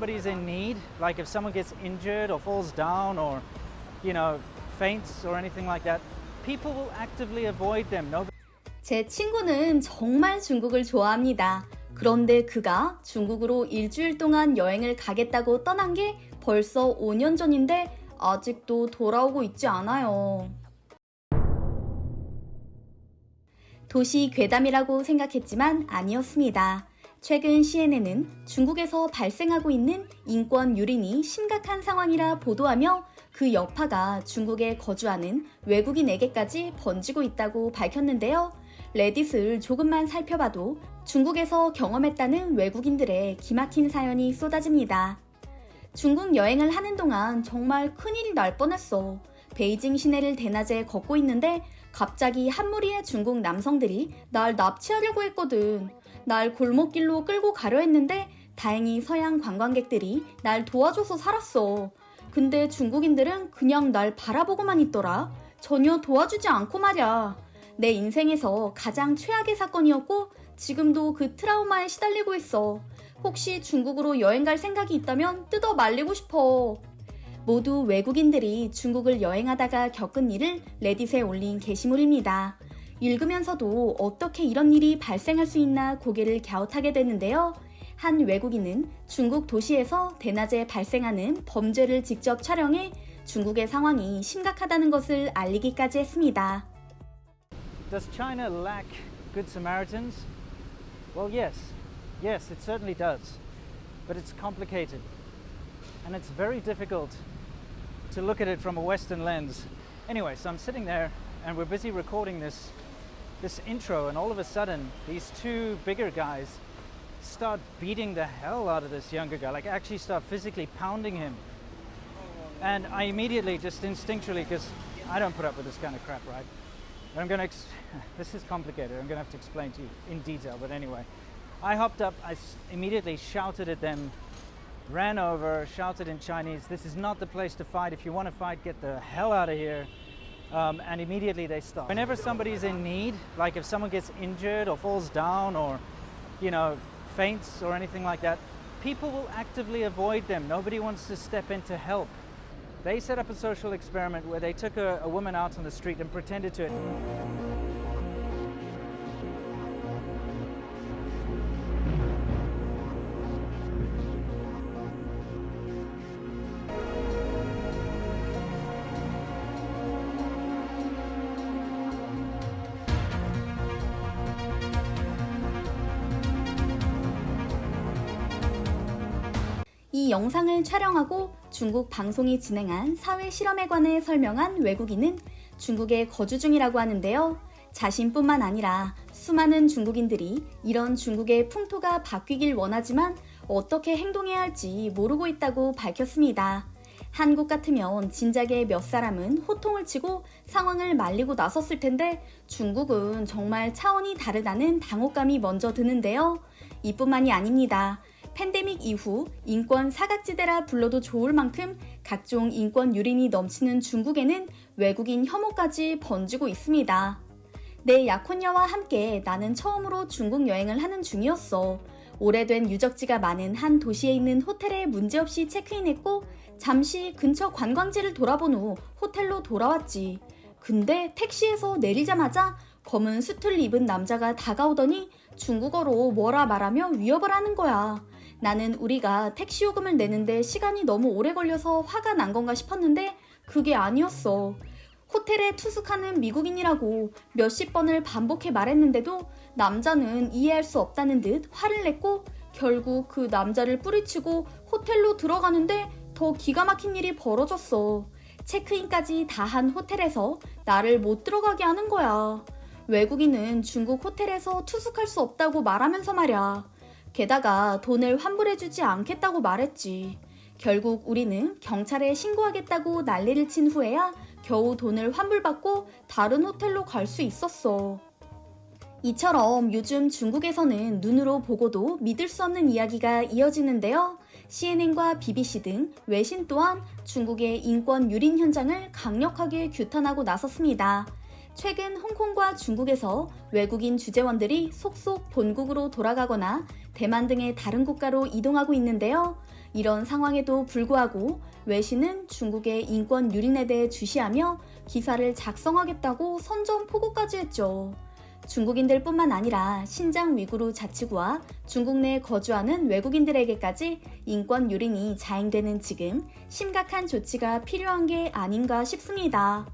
somebody's in need, like if someone gets injured or falls down or, faints or anything like that, people will actively avoid them. 제 친구는 정말 중국을 좋아합니다. 그런데 그가 중국으로 일주일 동안 여행을 가겠다고 떠난 게 벌써 5년 전인데 아직도 돌아오고 있지 않아요. 도시 괴담이라고 생각했지만 아니었습니다. 최근 CNN은 중국에서 발생하고 있는 인권 유린이 심각한 상황이라 보도하며 그 여파가 중국에 거주하는 외국인에게까지 번지고 있다고 밝혔는데요. 레딧을 조금만 살펴봐도 중국에서 경험했다는 외국인들의 기막힌 사연이 쏟아집니다. 중국 여행을 하는 동안 정말 큰일이 날 뻔했어. 베이징 시내를 대낮에 걷고 있는데 갑자기 한 무리의 중국 남성들이 날 납치하려고 했거든. 날 골목길로 끌고 가려 했는데 다행히 서양 관광객들이 날 도와줘서 살았어. 근데 중국인들은 그냥 날 바라보고만 있더라. 전혀 도와주지 않고 말이야. 내 인생에서 가장 최악의 사건이었고 지금도 그 트라우마에 시달리고 있어. 혹시 중국으로 여행 갈 생각이 있다면 뜯어 말리고 싶어. 모두 외국인들이 중국을 여행하다가 겪은 일을 레딧에 올린 게시물입니다. 읽으면서도 어떻게 이런 일이 발생할 수 있나 고개를 갸웃하게 되는데요. 한 외국인은 중국 도시에서 대낮에 발생하는 범죄를 직접 촬영해 중국의 상황이 심각하다는 것을 알리기까지 했습니다. Does China lack good Samaritans? Well, yes. Yes, it certainly does. But it's complicated. And it's very difficult to look at it from a Western lens. Anyway, so I'm sitting there and we're busy recording this intro, and all of a sudden these two bigger guys start beating the hell out of this younger guy, like actually start physically pounding him. And I immediately, just instinctually, because I don't put up with this kind of crap, right? I'm going to, this is complicated, I'm going to have to explain to you in detail, but anyway. I hopped up, I immediately shouted at them, ran over, shouted in Chinese, this is not the place to fight. If you want to fight, get the hell out of here. And immediately they stopped. Whenever somebody's in need, like if someone gets injured or falls down or, faints or anything like that, people will actively avoid them. Nobody wants to step in to help. They set up a social experiment where they took a woman out on the street and pretended to. 이 영상을 촬영하고 중국 방송이 진행한 사회 실험에 관해 설명한 외국인은 중국에 거주 중이라고 하는데요. 자신뿐만 아니라 수많은 중국인들이 이런 중국의 풍토가 바뀌길 원하지만 어떻게 행동해야 할지 모르고 있다고 밝혔습니다. 한국 같으면 진작에 몇 사람은 호통을 치고 상황을 말리고 나섰을 텐데 중국은 정말 차원이 다르다는 당혹감이 먼저 드는데요. 이뿐만이 아닙니다. 팬데믹 이후 인권 사각지대라 불러도 좋을 만큼 각종 인권 유린이 넘치는 중국에는 외국인 혐오까지 번지고 있습니다. 내 약혼녀와 함께 나는 처음으로 중국 여행을 하는 중이었어. 오래된 유적지가 많은 한 도시에 있는 호텔에 문제없이 체크인했고 잠시 근처 관광지를 돌아본 후 호텔로 돌아왔지. 근데 택시에서 내리자마자 검은 수트를 입은 남자가 다가오더니 중국어로 뭐라 말하며 위협을 하는 거야. 나는 우리가 택시 요금을 내는데 시간이 너무 오래 걸려서 화가 난 건가 싶었는데 그게 아니었어. 호텔에 투숙하는 미국인이라고 몇십 번을 반복해 말했는데도 남자는 이해할 수 없다는 듯 화를 냈고 결국 그 남자를 뿌리치고 호텔로 들어가는데 더 기가 막힌 일이 벌어졌어. 체크인까지 다 한 호텔에서 나를 못 들어가게 하는 거야. 외국인은 중국 호텔에서 투숙할 수 없다고 말하면서 말이야. 게다가 돈을 환불해주지 않겠다고 말했지. 결국 우리는 경찰에 신고하겠다고 난리를 친 후에야 겨우 돈을 환불받고 다른 호텔로 갈 수 있었어. 이처럼 요즘 중국에서는 눈으로 보고도 믿을 수 없는 이야기가 이어지는데요. CNN과 BBC 등 외신 또한 중국의 인권 유린 현장을 강력하게 규탄하고 나섰습니다. 최근 홍콩과 중국에서 외국인 주재원들이 속속 본국으로 돌아가거나 대만 등의 다른 국가로 이동하고 있는데요. 이런 상황에도 불구하고 외신은 중국의 인권 유린에 대해 주시하며 기사를 작성하겠다고 선전포고까지 했죠. 중국인들뿐만 아니라 신장 위구르 자치구와 중국 내에 거주하는 외국인들에게까지 인권 유린이 자행되는 지금 심각한 조치가 필요한 게 아닌가 싶습니다.